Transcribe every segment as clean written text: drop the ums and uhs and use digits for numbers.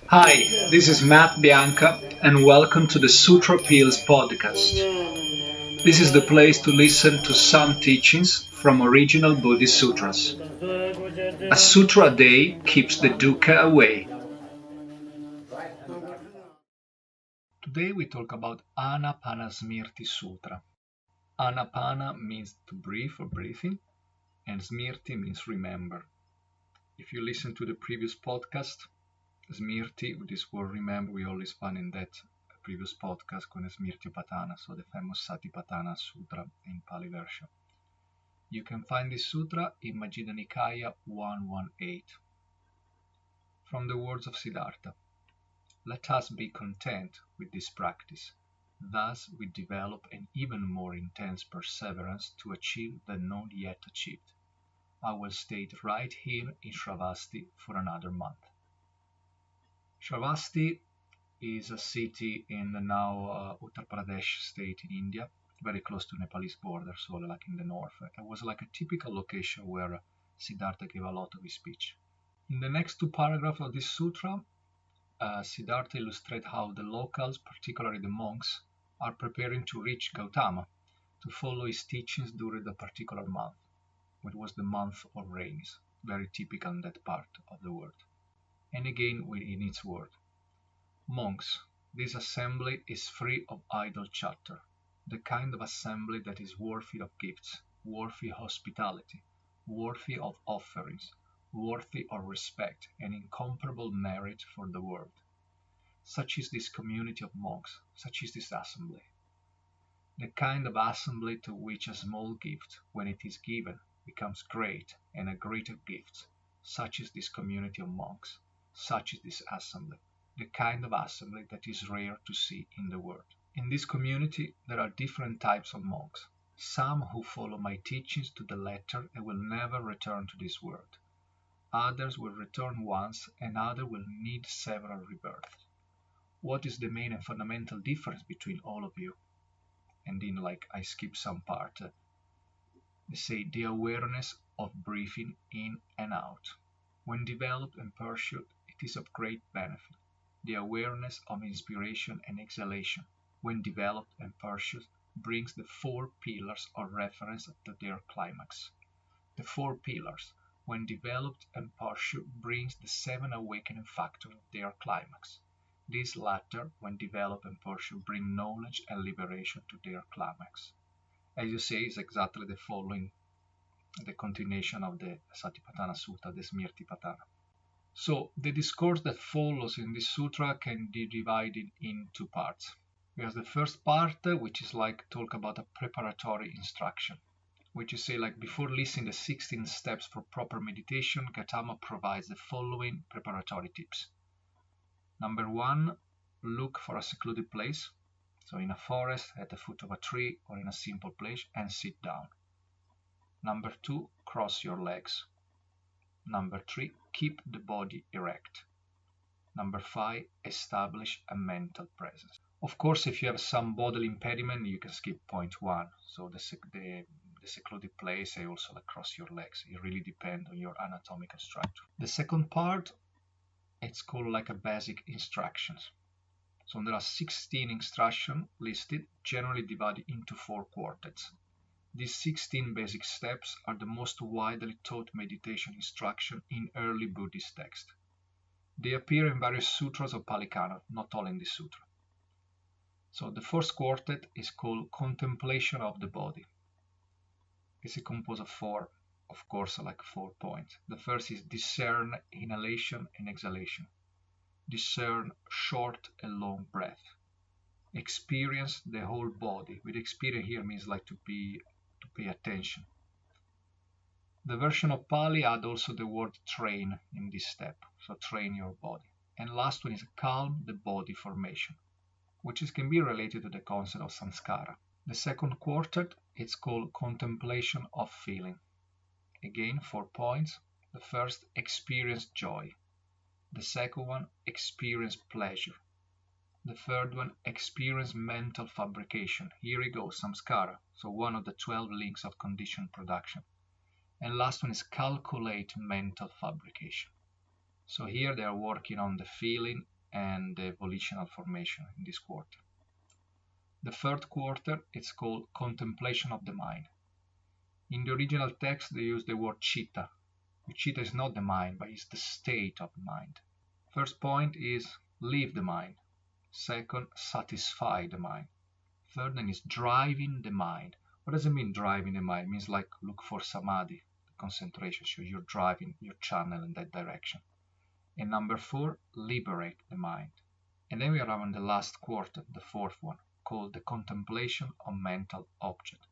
Hi, this is Matt Bianca, and welcome to the Sutra Pills podcast. This is the place to listen to some teachings from original Buddhist sutras. A sutra a day keeps the dukkha away. Today we talk about Anapanasati Sutra. Anapana means to breathe or breathing, and Smrti means remember. If you listen to the previous podcast, Smrti, with this word remember, we always found in that previous podcast con Smrti Patana, so the famous Satipatthana Sutra in Pali version. You can find this sutra in Majjhima Nikaya 118. From the words of Siddhartha, let us be content with this practice. Thus we develop an even more intense perseverance to achieve the not yet achieved. I will stay right here in Shravasti for another month. Shravasti is a city in the now Uttar Pradesh state in India, very close to Nepalese border, so like in the north. It was like a typical location where Siddhartha gave a lot of his speech. In the next two paragraphs of this sutra, Siddhartha illustrates how the locals, particularly the monks, are preparing to reach Gautama to follow his teachings during the particular month, which was the month of rains, very typical in that part of the world. And again, in its word, monks, this assembly is free of idle chatter, the kind of assembly that is worthy of gifts, worthy of hospitality, worthy of offerings, worthy of respect and incomparable merit for the world. Such is this community of monks, such is this assembly. The kind of assembly to which a small gift, when it is given, becomes great and a greater gift. Such is this community of monks, such is this assembly, the kind of assembly that is rare to see in the world. In this community, there are different types of monks. Some who follow my teachings to the letter and will never return to this world. Others will return once, and others will need several rebirths. What is the main and fundamental difference between all of you? And then, I skip some part. They say the awareness of breathing in and out. When developed and pursued, it is of great benefit. The awareness of inspiration and exhalation, when developed and pursued, brings the four pillars of reference to their climax. The four pillars, when developed and pursued, brings the seven awakening factors of their climax. These latter, when developed and pursued, bring knowledge and liberation to their climax. As you say, is exactly the following, the continuation of the Satipatthana Sutta, the Smrti Patana. So the discourse that follows in this sutra can be divided in two parts. We have the first part, which is talk about a preparatory instruction, which is say before listing the 16 steps for proper meditation, Gautama provides the following preparatory tips. Number 1, look for a secluded place, so in a forest, at the foot of a tree, or in a simple place, and sit down. Number 2, cross your legs. Number 3, keep the body erect. Number 5, establish a mental presence. Of course, if you have some bodily impediment, you can skip point 1. So the secluded place, and also cross your legs. It really depends on your anatomical structure. The second part, it's called a basic instructions. So there are 16 instructions listed, generally divided into 4 quartets. These 16 basic steps are the most widely taught meditation instruction in early Buddhist texts. They appear in various sutras of Pali Canon, not all in this sutra. So the first quartet is called Contemplation of the Body. It's composed of 4, of course, 4 points. The first is discern inhalation and exhalation. Discern short and long breath. Experience the whole body. With experience here means to pay attention. The version of Pali add also the word train in this step, so train your body. And last one is calm the body formation, which can be related to the concept of samskara. The second quartet, it's called contemplation of feeling. Again, 4 points. The first, experience joy. The second one, experience pleasure. The third one, experience mental fabrication. Here we go, samskara, so one of the 12 links of conditioned production. And last one is calculate mental fabrication. So here they are working on the feeling and the volitional formation in this quarter. The third quarter is called contemplation of the mind. In the original text, they use the word chitta. Chitta is not the mind, but it's the state of the mind. First point is leave the mind. Second, satisfy the mind. Third one is driving the mind. What does it mean, driving the mind? It means like look for samadhi, concentration. So you're driving your channel in that direction. And number four, liberate the mind. And then we are on the last quarter, the fourth one, called the contemplation of mental object,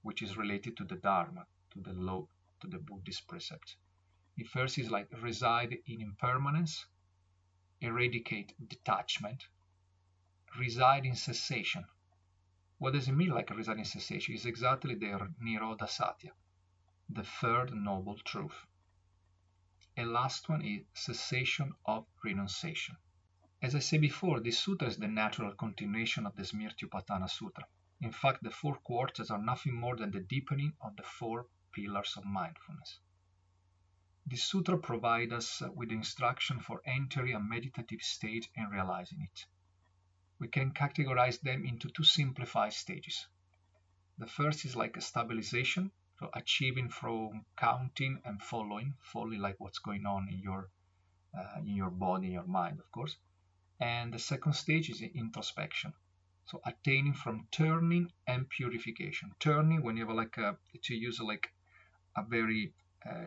which is related to the Dharma, to the law, to the Buddhist precepts. The first is like reside in impermanence, eradicate detachment, reside in cessation. What does it mean like reside in cessation? It's exactly the Nirodha Satya, the third noble truth. And last one is cessation of renunciation. As I said before, this sutra is the natural continuation of the Smrti-Upatthana Sutra. In fact, the four quarters are nothing more than the deepening of the four pillars of mindfulness. This sutra provides us with instruction for entering a meditative state and realizing it. We can categorize them into two simplified stages. The first is like a stabilization, so achieving from counting and following like what's going on in your body, in your mind, of course. And the second stage is introspection, so attaining from turning and purification. Turning, when you have to use a very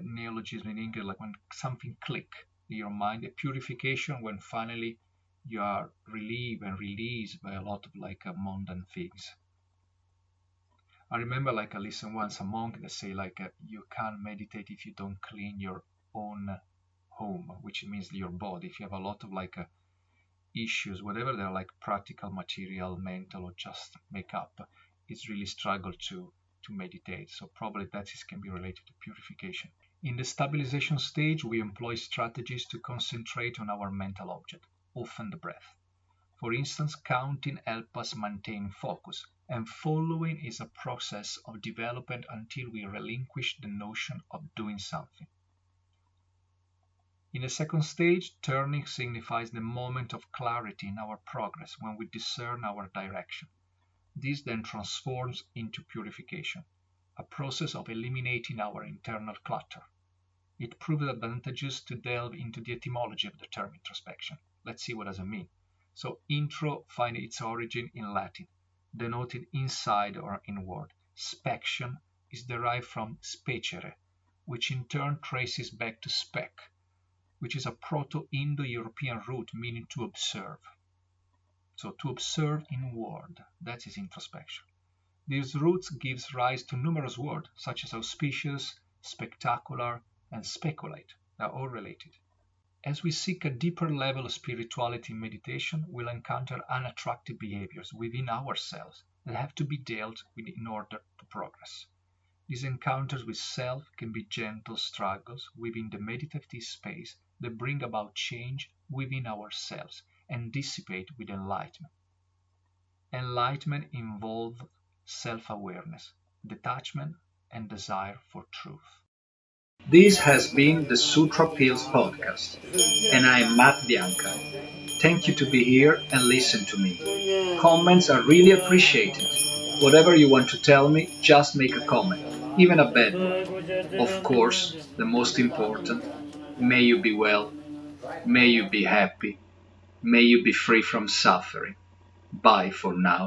neologism in English, like when something click in your mind. A purification, when finally you are relieved and released by a lot of mundane things. I remember I listened once a monk that say you can't meditate if you don't clean your own home, which means your body. If you have a lot of issues, whatever they're practical, material, mental, or just makeup, it's really struggle to meditate. So probably that can be related to purification. In the stabilization stage, we employ strategies to concentrate on our mental object, often the breath. For instance, counting helps us maintain focus, and following is a process of development until we relinquish the notion of doing something. In the second stage, turning signifies the moment of clarity in our progress when we discern our direction. This then transforms into purification, a process of eliminating our internal clutter. It proves advantageous to delve into the etymology of the term introspection. Let's see what does it mean. So intro finds its origin in Latin, denoting inside or inward. Spection is derived from specere, which in turn traces back to spec, which is a Proto-Indo-European root meaning to observe. So to observe inward, that is introspection. These roots gives rise to numerous words such as auspicious, spectacular, and speculate. They are all related. As we seek a deeper level of spirituality in meditation, we'll encounter unattractive behaviors within ourselves that have to be dealt with in order to progress. These encounters with self can be gentle struggles within the meditative space that bring about change within ourselves and dissipate with enlightenment. Enlightenment involves self-awareness, detachment, and desire for truth. This has been the Sutra Pills podcast, and I am Matt Bianca. Thank you to be here and listen to me. Comments are really appreciated. Whatever you want to tell me, just make a comment, even a bad one. Of course, the most important, may you be well, may you be happy, may you be free from suffering. Bye for now.